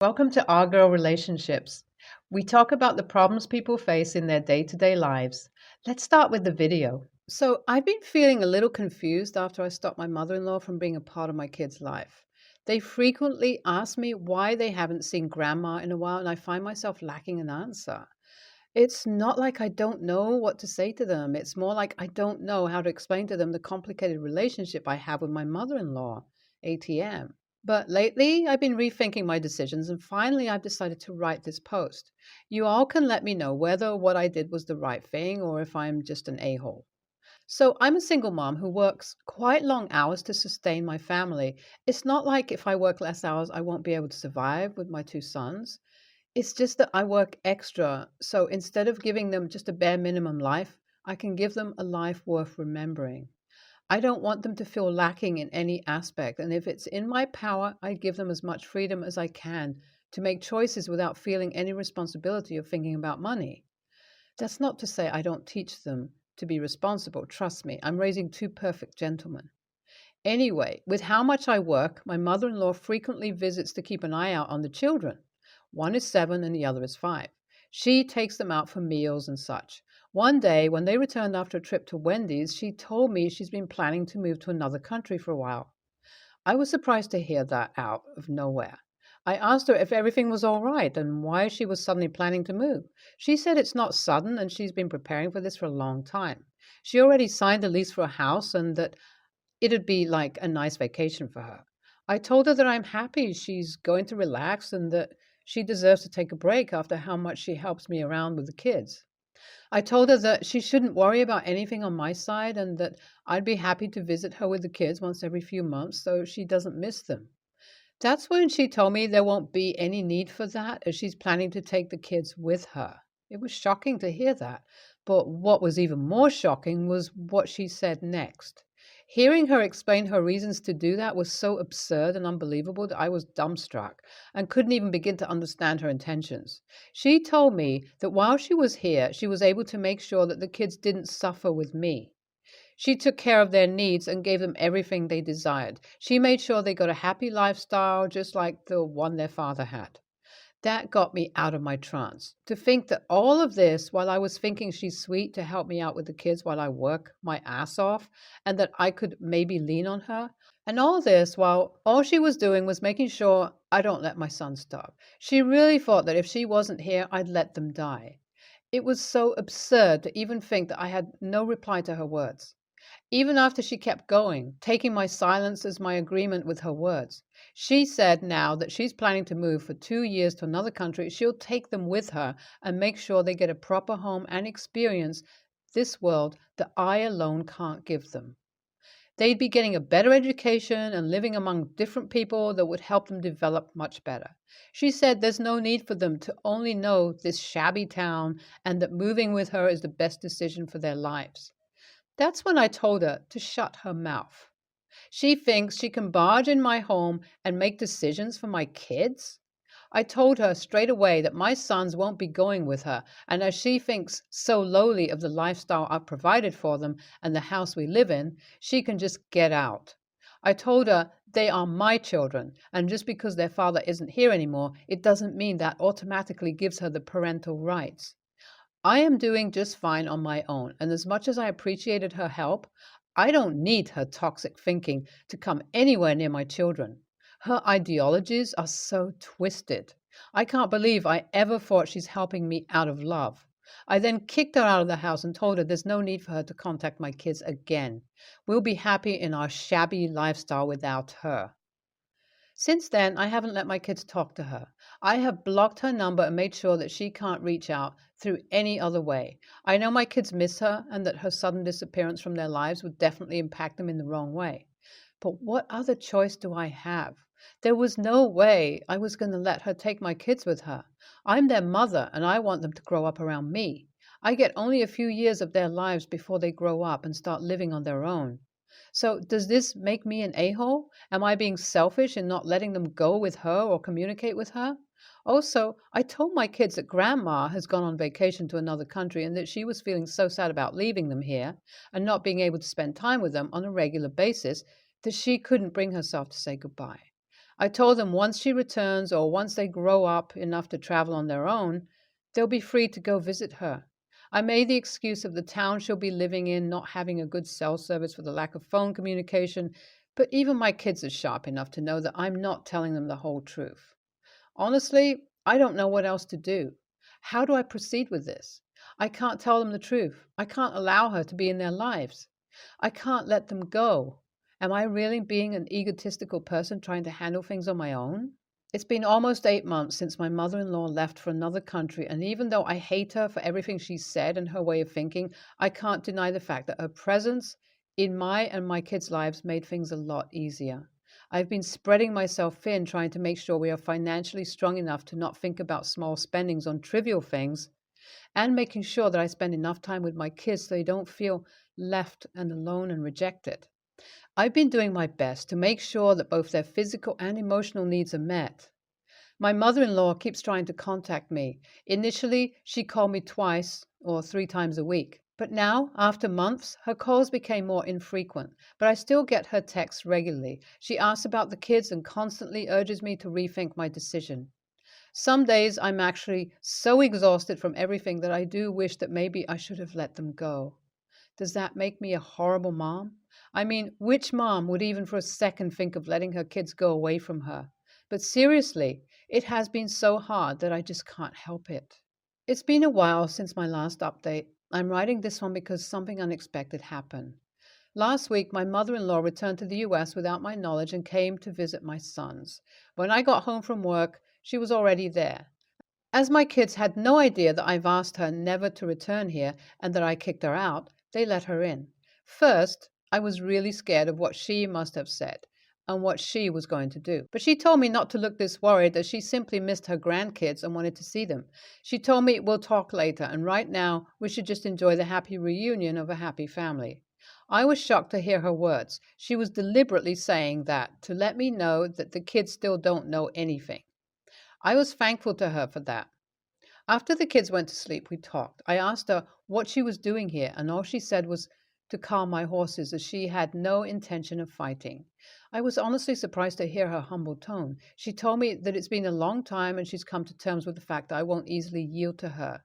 Welcome to Our Girl Relationships. We talk about the problems people face in their day to day lives. Let's start with the video. So, I've been feeling a little confused after I stopped my mother in law from being a part of my kids' life. They frequently ask me why they haven't seen grandma in a while, and I find myself lacking an answer. It's not like I don't know what to say to them, it's more like I don't know how to explain to them the complicated relationship I have with my mother in law, ATM. But lately, I've been rethinking my decisions, and finally, I've decided to write this post. You all can let me know whether what I did was the right thing or if I'm just an a hole. So, I'm a single mom who works quite long hours to sustain my family. It's not like if I work less hours, I won't be able to survive with my two sons. It's just that I work extra. So, instead of giving them just a bare minimum life, I can give them a life worth remembering. I don't want them to feel lacking in any aspect, and if it's in my power, I give them as much freedom as I can to make choices without feeling any responsibility of thinking about money. That's not to say I don't teach them to be responsible. Trust me, I'm raising two perfect gentlemen. Anyway, with how much I work, my mother in law frequently visits to keep an eye out on the children. One is 7 and the other is 5. She takes them out for meals and such. One day, when they returned after a trip to Wendy's, she told me she's been planning to move to another country for a while. I was surprised to hear that out of nowhere. I asked her if everything was all right and why she was suddenly planning to move. She said it's not sudden and she's been preparing for this for a long time. She already signed a lease for a house and that it'd be like a nice vacation for her. I told her that I'm happy she's going to relax and that she deserves to take a break after how much she helps me around with the kids. I told her that she shouldn't worry about anything on my side and that I'd be happy to visit her with the kids once every few months so she doesn't miss them. That's when she told me there won't be any need for that as she's planning to take the kids with her. It was shocking to hear that, but what was even more shocking was what she said next. Hearing her explain her reasons to do that was so absurd and unbelievable that I was dumbstruck and couldn't even begin to understand her intentions. She told me that while she was here, she was able to make sure that the kids didn't suffer with me. She took care of their needs and gave them everything they desired. She made sure they got a happy lifestyle just like the one their father had. That got me out of my trance. To think that all of this while I was thinking she's sweet to help me out with the kids while I work my ass off and that I could maybe lean on her. And all this while all she was doing was making sure I don't let my son starve. She really thought that if she wasn't here, I'd let them die. It was so absurd to even think that I had no reply to her words. Even after she kept going, taking my silence as my agreement with her words. She said now that she's planning to move for 2 years to another country. She'll take them with her and make sure they get a proper home and experience this world that I alone can't give them. They'd be getting a better education and living among different people that would help them develop much better. She said there's no need for them to only know this shabby town and that moving with her is the best decision for their lives. That's when I told her to shut her mouth. She thinks she can barge in my home and make decisions for my kids? I told her straight away that my sons won't be going with her, and as she thinks so lowly of the lifestyle I've provided for them and the house we live in, she can just get out. I told her they are my children, and just because their father isn't here anymore, it doesn't mean that automatically gives her the parental rights. I am doing just fine on my own, and as much as I appreciated her help, I don't need her toxic thinking to come anywhere near my children. Her ideologies are so twisted. I can't believe I ever thought she's helping me out of love. I then kicked her out of the house and told her there's no need for her to contact my kids again. We'll be happy in our shabby lifestyle without her. Since then, I haven't let my kids talk to her. I have blocked her number and made sure that she can't reach out through any other way. I know my kids miss her and that her sudden disappearance from their lives would definitely impact them in the wrong way. But what other choice do I have? There was no way I was going to let her take my kids with her. I'm their mother and I want them to grow up around me. I get only a few years of their lives before they grow up and start living on their own. So, does this make me an a hole? Am I being selfish in not letting them go with her or communicate with her? Also, I told my kids that grandma has gone on vacation to another country and that she was feeling so sad about leaving them here and not being able to spend time with them on a regular basis that she couldn't bring herself to say goodbye. I told them once she returns or once they grow up enough to travel on their own, they'll be free to go visit her. I made the excuse of the town she'll be living in not having a good cell service for the lack of phone communication, but even my kids are sharp enough to know that I'm not telling them the whole truth. Honestly, I don't know what else to do. How do I proceed with this? I can't tell them the truth. I can't allow her to be in their lives. I can't let them go. Am I really being an egotistical person trying to handle things on my own? It's been almost 8 months since my mother in law left for another country, and even though I hate her for everything she said and her way of thinking, I can't deny the fact that her presence in my and my kids' lives made things a lot easier. I've been spreading myself thin trying to make sure we are financially strong enough to not think about small spendings on trivial things, and making sure that I spend enough time with my kids so they don't feel left and alone and rejected. I've been doing my best to make sure that both their physical and emotional needs are met. My mother in law keeps trying to contact me. Initially, she called me twice or 3 times a week. But now, after months, her calls became more infrequent. But I still get her texts regularly. She asks about the kids and constantly urges me to rethink my decision. Some days I'm actually so exhausted from everything that I do wish that maybe I should have let them go. Does that make me a horrible mom? I mean, which mom would even for a second think of letting her kids go away from her? But seriously, it has been so hard that I just can't help it. It's been a while since my last update. I'm writing this one because something unexpected happened. Last week, my mother in law returned to the US without my knowledge and came to visit my sons. When I got home from work, she was already there. As my kids had no idea that I've asked her never to return here and that I kicked her out, they let her in. First, I was really scared of what she must have said and what she was going to do. But she told me not to look this worried, that she simply missed her grandkids and wanted to see them. She told me we'll talk later, and right now we should just enjoy the happy reunion of a happy family. I was shocked to hear her words. She was deliberately saying that to let me know that the kids still don't know anything. I was thankful to her for that. After the kids went to sleep, we talked. I asked her what she was doing here, and all she said was to calm my horses, as she had no intention of fighting. I was honestly surprised to hear her humble tone. She told me that it's been a long time and she's come to terms with the fact that I won't easily yield to her.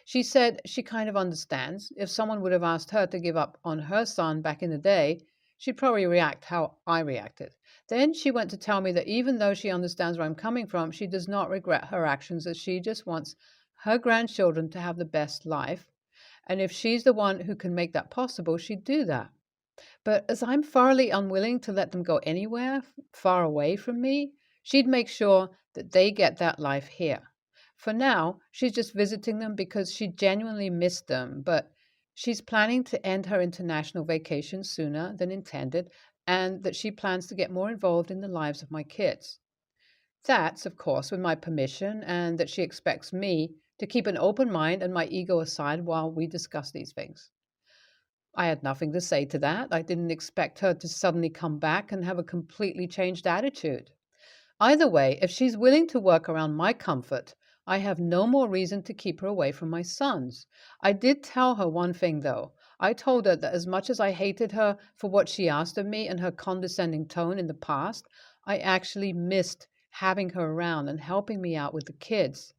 She said she kind of understands. If someone would have asked her to give up on her son back in the day, she'd probably react how I reacted. Then she went to tell me that even though she understands where I'm coming from, she does not regret her actions, as she just wants her grandchildren to have the best life. And if she's the one who can make that possible, she'd do that. But as I'm thoroughly unwilling to let them go anywhere far away from me, she'd make sure that they get that life here. For now, she's just visiting them because she genuinely missed them, but she's planning to end her international vacation sooner than intended, and that she plans to get more involved in the lives of my kids. That's, of course, with my permission, and that she expects me to keep an open mind and my ego aside while we discuss these things. I had nothing to say to that. I didn't expect her to suddenly come back and have a completely changed attitude. Either way, if she's willing to work around my comfort, I have no more reason to keep her away from my sons. I did tell her one thing, though. I told her that as much as I hated her for what she asked of me and her condescending tone in the past, I actually missed having her around and helping me out with the kids.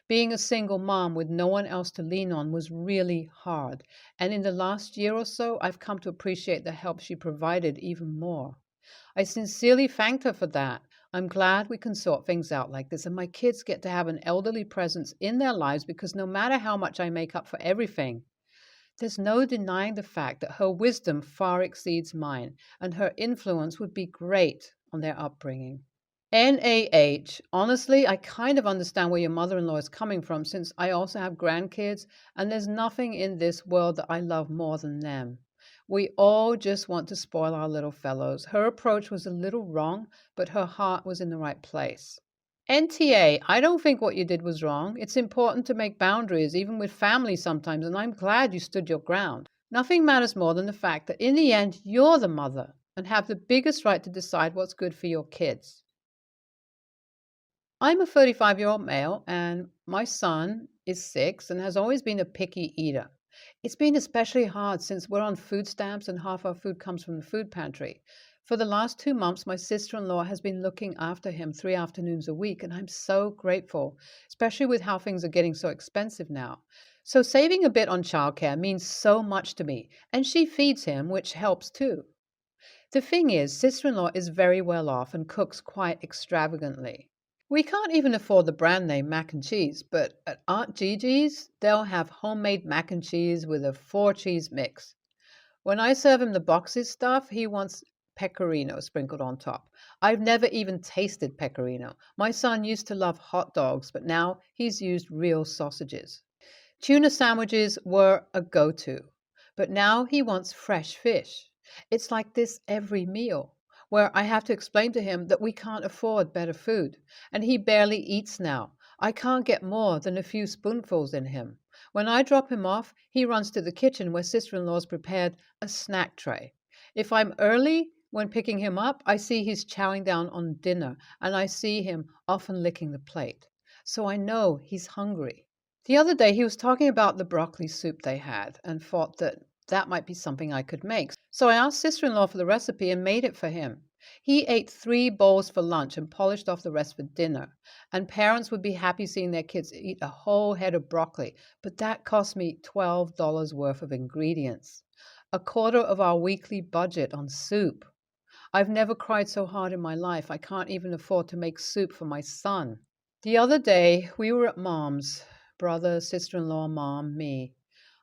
Being a single mom with no one else to lean on was really hard, and in the last year or so, I've come to appreciate the help she provided even more. I sincerely thanked her for that. I'm glad we can sort things out like this, and my kids get to have an elderly presence in their lives, because no matter how much I make up for everything, there's no denying the fact that her wisdom far exceeds mine, and her influence would be great on their upbringing. NAH. Honestly, I kind of understand where your mother in law is coming from, since I also have grandkids, and there's nothing in this world that I love more than them. We all just want to spoil our little fellows. Her approach was a little wrong, but her heart was in the right place. NTA, I don't think what you did was wrong. It's important to make boundaries, even with family sometimes, and I'm glad you stood your ground. Nothing matters more than the fact that in the end, you're the mother and have the biggest right to decide what's good for your kids. I'm a 35-year-old male, and my son is 6 and has always been a picky eater. It's been especially hard since we're on food stamps and half our food comes from the food pantry. For the last 2 months, my sister in law has been looking after him 3 afternoons a week, and I'm so grateful, especially with how things are getting so expensive now. So, saving a bit on childcare means so much to me, and she feeds him, which helps too. The thing is, sister in law is very well off and cooks quite extravagantly. We can't even afford the brand name mac and cheese, but at Aunt Gigi's, they'll have homemade mac and cheese with a four cheese mix. When I serve him the boxes stuff, he wants pecorino sprinkled on top. I've never even tasted pecorino. My son used to love hot dogs, but now he's used real sausages. Tuna sandwiches were a go to, but now he wants fresh fish. It's like this every meal, where I have to explain to him that we can't afford better food, and he barely eats now. I can't get more than a few spoonfuls in him. When I drop him off, he runs to the kitchen where sister in law's prepared a snack tray. If I'm early when picking him up, I see he's chowing down on dinner, and I see him often licking the plate. So I know he's hungry. The other day, he was talking about the broccoli soup they had and thought that that might be something I could make. So I asked sister in law for the recipe and made it for him. He ate 3 bowls for lunch and polished off the rest for dinner. And parents would be happy seeing their kids eat a whole head of broccoli, but that cost me $12 worth of ingredients, a quarter of our weekly budget on soup. I've never cried so hard in my life. I can't even afford to make soup for my son. The other day, we were at mom's brother, sister in law, mom, me.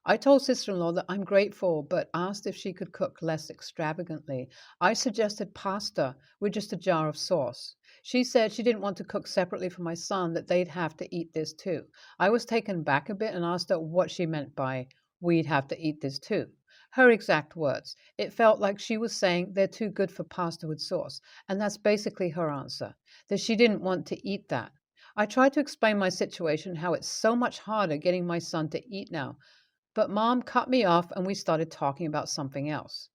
I told sister in law that I'm grateful, but asked if she could cook less extravagantly. I suggested pasta with just a jar of sauce. She said she didn't want to cook separately for my son, that they'd have to eat this too. I was taken back a bit and asked her what she meant by we'd have to eat this too. Her exact words. It felt like she was saying they're too good for pasta with sauce, and that's basically her answer, that she didn't want to eat that. I tried to explain my situation, how it's so much harder getting my son to eat now, but mom cut me off and we started talking about something else.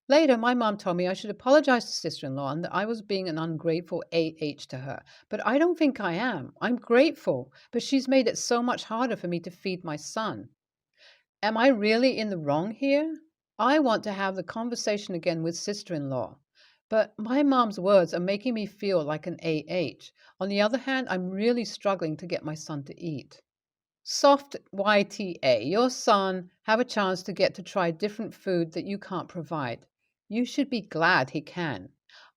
Later, my mom told me I should apologize to sister in law and that I was being an ungrateful AH to her. But I don't think I am. I'm grateful, but she's made it so much harder for me to feed my son. Am I really in the wrong here? I want to have the conversation again with sister in law. But my mom's words are making me feel like an AH. On the other hand, I'm really struggling to get my son to eat. Soft YTA, your son have a chance to get to try different food that you can't provide. You should be glad he can.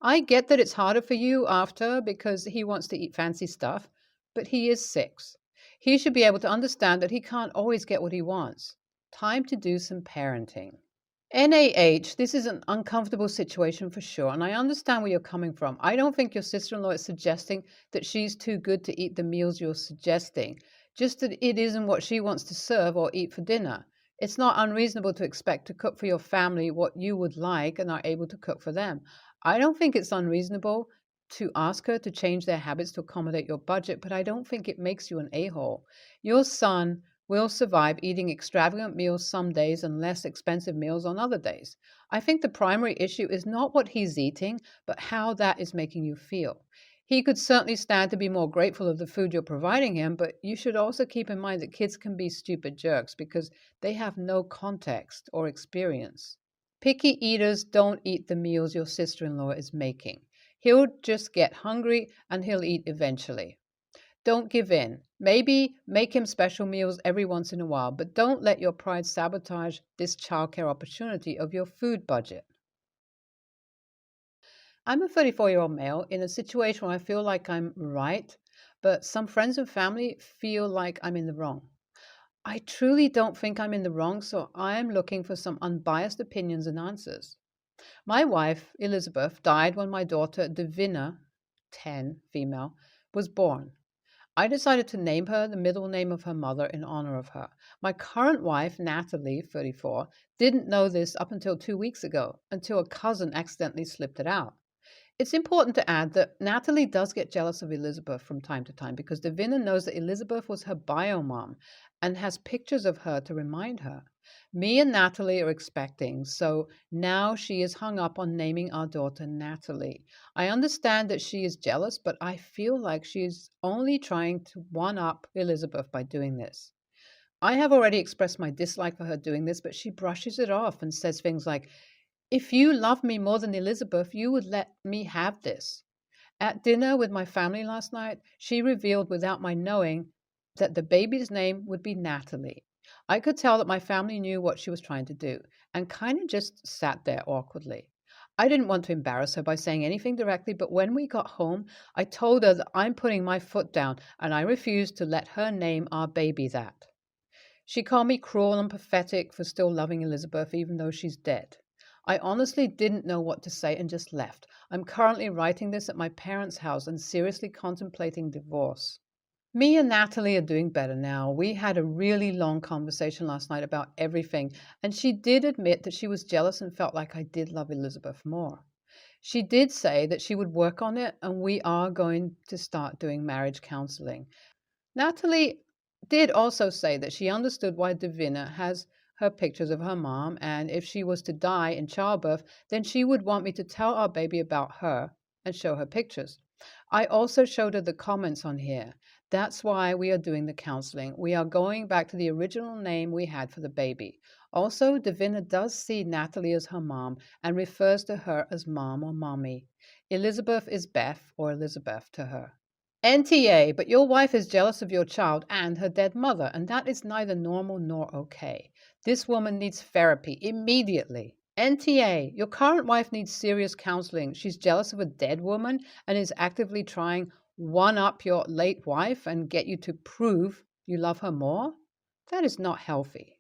I get that it's harder for you after because he wants to eat fancy stuff, but he is 6. He should be able to understand that he can't always get what he wants. Time to do some parenting. NAH, this is an uncomfortable situation for sure, and I understand where you're coming from. I don't think your sister in law is suggesting that she's too good to eat the meals you're suggesting, just that it isn't what she wants to serve or eat for dinner. It's not unreasonable to expect to cook for your family what you would like and are able to cook for them. I don't think it's unreasonable to ask her to change their habits to accommodate your budget, but I don't think it makes you an a-hole. Your son will survive eating extravagant meals some days and less expensive meals on other days. I think the primary issue is not what he's eating, but how that is making you feel. He could certainly stand to be more grateful of the food you're providing him, but you should also keep in mind that kids can be stupid jerks because they have no context or experience. Picky eaters don't eat the meals your sister in law is making. He'll just get hungry and he'll eat eventually. Don't give in. Maybe make him special meals every once in a while, but don't let your pride sabotage this childcare opportunity of your food budget. I'm a 34-year-old male in a situation where I feel like I'm right, but some friends and family feel like I'm in the wrong. I truly don't think I'm in the wrong, so I am looking for some unbiased opinions and answers. My wife, Elizabeth, died when my daughter, Davina, 10, female, was born. I decided to name her the middle name of her mother in honor of her. My current wife, Natalie, 34, didn't know this up until 2 weeks ago, until a cousin accidentally slipped it out. It's important to add that Natalie does get jealous of Elizabeth from time to time because Davina knows that Elizabeth was her bio mom and has pictures of her to remind her. Me and Natalie are expecting, so now she is hung up on naming our daughter Natalie. I understand that she is jealous, but I feel like she is only trying to one up Elizabeth by doing this. I have already expressed my dislike for her doing this, but she brushes it off and says things like, If you love me more than Elizabeth, you would let me have this. At dinner with my family last night, she revealed without my knowing that the baby's name would be Natalie. I could tell that my family knew what she was trying to do and kind of just sat there awkwardly. I didn't want to embarrass her by saying anything directly, but when we got home, I told her that I'm putting my foot down and I refuse to let her name our baby that. She called me cruel and pathetic for still loving Elizabeth even though she's dead. I honestly didn't know what to say and just left. I'm currently writing this at my parents' house and seriously contemplating divorce. Me and Natalie are doing better now. We had a really long conversation last night about everything, and she did admit that she was jealous and felt like I did love Elizabeth more. She did say that she would work on it, and we are going to start doing marriage counseling. Natalie did also say that she understood why Davina has her pictures of her mom, and if she was to die in childbirth, then she would want me to tell our baby about her and show her pictures. I also showed her the comments on here. That's why we are doing the counseling. We are going back to the original name we had for the baby. Also, Davina does see Natalie as her mom and refers to her as mom or mommy. Elizabeth is Beth or Elizabeth to her. NTA, but your wife is jealous of your child and her dead mother, and that is neither normal nor okay. This woman needs therapy immediately. NTA, your current wife needs serious counseling. She's jealous of a dead woman and is actively trying one up your late wife and get you to prove you love her more. That is not healthy.